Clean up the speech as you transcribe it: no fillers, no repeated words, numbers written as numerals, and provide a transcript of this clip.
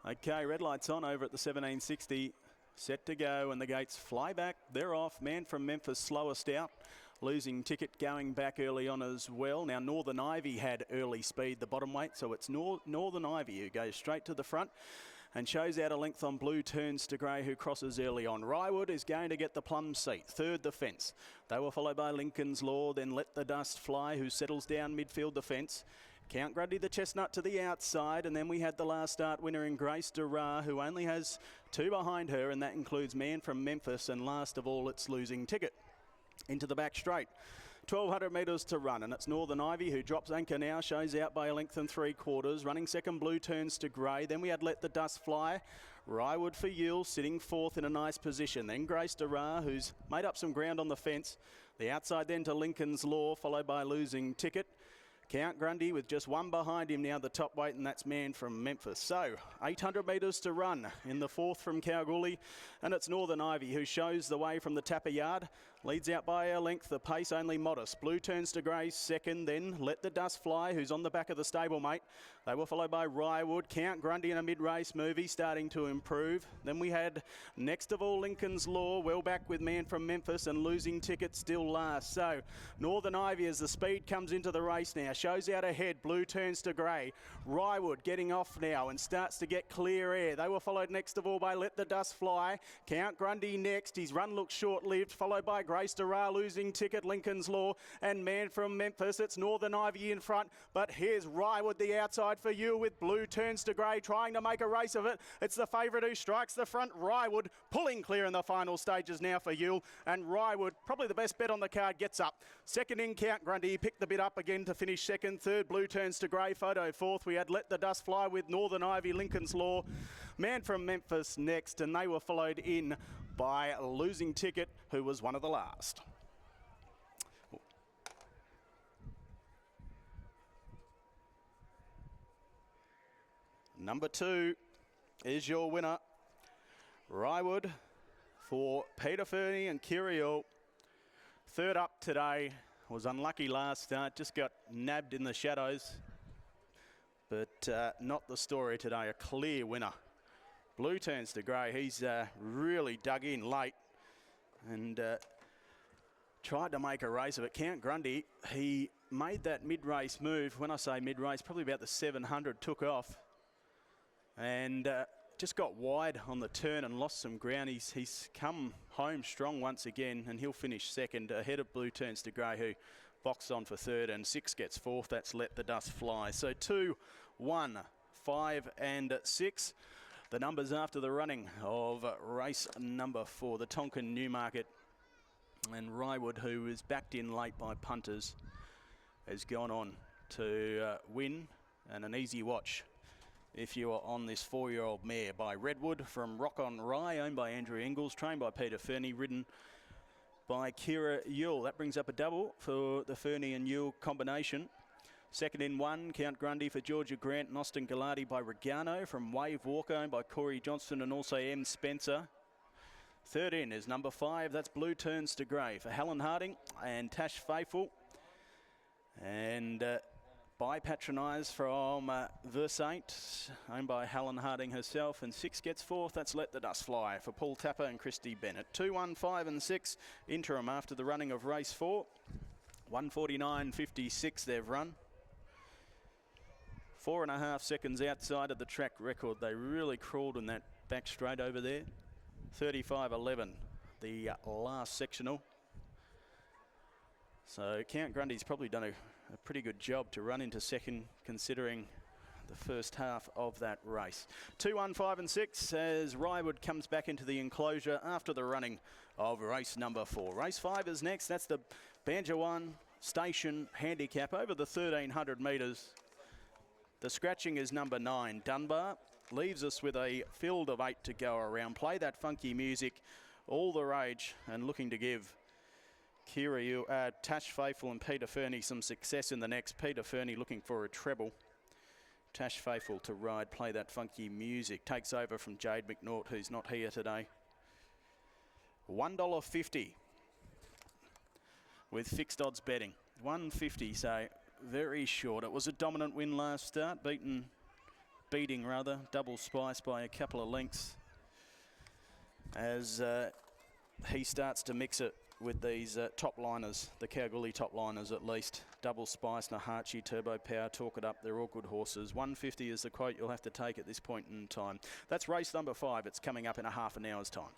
Okay, red lights on over at the 1760. Set to go, and the gates fly back. They're off. Man from Memphis, slowest out. Losing Ticket going back early on as well. Now, Northern Ivy had early speed, the bottom weight, so it's Northern Ivy who goes straight to the front and shows out a length on Blue Turns to Grey, who crosses early on. Ryewood is going to get the plum seat, third the fence. They were followed by Lincoln's Law, then Let the Dust Fly, who settles down midfield the fence. Count Grundy the Chestnut to the outside, and then we had the last start winner in Grace Dura, who only has two behind her, and that includes Man from Memphis, and last of all, it's Losing Ticket. Into the back straight. 1,200 metres to run, and it's Northern Ivy who drops anchor now, shows out by a length and 3/4. Running second, Blue Turns to Grey. Then we had Let the Dust Fly. Ryewood for Yuill, sitting fourth in a nice position. Then Grace Dura, who's made up some ground on the fence. The outside then to Lincoln's Law, followed by Losing Ticket. Count Grundy with just one behind him now, the top weight, and that's Man from Memphis. So, 800 metres to run in the fourth from Kalgoorlie, and it's Northern Ivy who shows the way from the Tapper Yard. Leads out by a length, the pace only modest. Blue Turns to Grey second, then Let the Dust Fly, who's on the back of the stablemate. They were followed by Ryewood. Count Grundy in a mid-race movie, starting to improve. Then we had next of all Lincoln's Law, well back with Man from Memphis, and Losing Ticket still last. So, Northern Ivy as the speed comes into the race now. Shows out ahead, Blue Turns to Grey. Ryewood getting off now and starts to get clear air. They were followed next of all by Let the Dust Fly. Count Grundy next. His run looks short-lived, followed by Grace Dura, Losing Ticket, Lincoln's Law, and Man from Memphis. It's Northern Ivy in front, but here's Ryewood the outside for you with Blue Turns to Grey trying to make a race of it. It's the favourite who strikes the front. Ryewood pulling clear in the final stages now for Yuill, and Ryewood, probably the best bet on the card, gets up. Second in Count Grundy, he picked the bit up again to finish second. Third, Blue Turns to Grey. Photo fourth. We had Let the Dust Fly with Northern Ivy, Lincoln's Law, Man from Memphis next, and they were followed in by Losing Ticket, who was one of the last. Number 2 is your winner, Ryewood, for Peter Fernie and Kyra Yuill. Third up today. Was unlucky last start, just got nabbed in the shadows, but not the story today. A clear winner. Blue Turns to Grey. He's really dug in late and tried to make a race of it. Count Grundy, he made that mid-race move. When I say mid-race, probably about the 700, took off and just got wide on the turn and lost some ground. He's come home strong once again, and he'll finish second ahead of Blue Turns to Grey, who boxed on for third, and 6 gets fourth. That's Let the Dust Fly. So 2, 1, 5 and 6. The numbers after the running of race number 4, the Tonkin Newmarket, and Ryewood, who is backed in late by punters, has gone on to win, and an easy watch if you are on this 4-year-old mare by Ryewood from Rock on Rye, owned by Andrew Ingles, trained by Peter Fernie, ridden by Kyra Yuill. That brings up a double for the Fernie and Yuill combination. Second in 1, Count Grundy for Georgia Grant and Austin Gallardi by Regano from Wave Walker, owned by Corey Johnston and also M. Spencer. Third in is number 5, that's Blue Turns to Grey for Helen Harding and Tash Faithful. And by Patronise from Versaint, owned by Helen Harding herself, and 6 gets fourth. That's Let the Dust Fly for Paul Tapper and Christy Bennett. 2, 1, 5 and 6 interim after the running of race 4. 1:49.56 they've run. 4.5 seconds outside of the track record. They really crawled in that back straight over there. 35.11 the last sectional. So Count Grundy's probably done a pretty good job to run into second, considering the first half of that race. 2, 1, 5 and 6 as Ryewood comes back into the enclosure after the running of race number 4. Race 5 is next. That's the Banjo 1 Station Handicap over the 1,300 metres. The scratching is number 9, Dunbar. Leaves us with a field of 8 to go around. Play that funky music, all the rage, and looking to give Kyra Yuill, Tash Faithful and Peter Fernie some success in the next. Peter Fernie looking for a treble. Tash Faithful to ride, play that funky music. Takes over from Jade McNaught, who's not here today. $1.50 with fixed odds betting. $1.50, so very short. It was a dominant win last start, beaten beating rather, Double Spice by a couple of lengths as he starts to mix it with these top liners, the Kalgoorlie top liners at least. Double Spice, Nahachi, Turbo Power, Talk It Up, they're all good horses. 150 is the quote you'll have to take at this point in time. That's race number 5. It's coming up in a half an hour's time.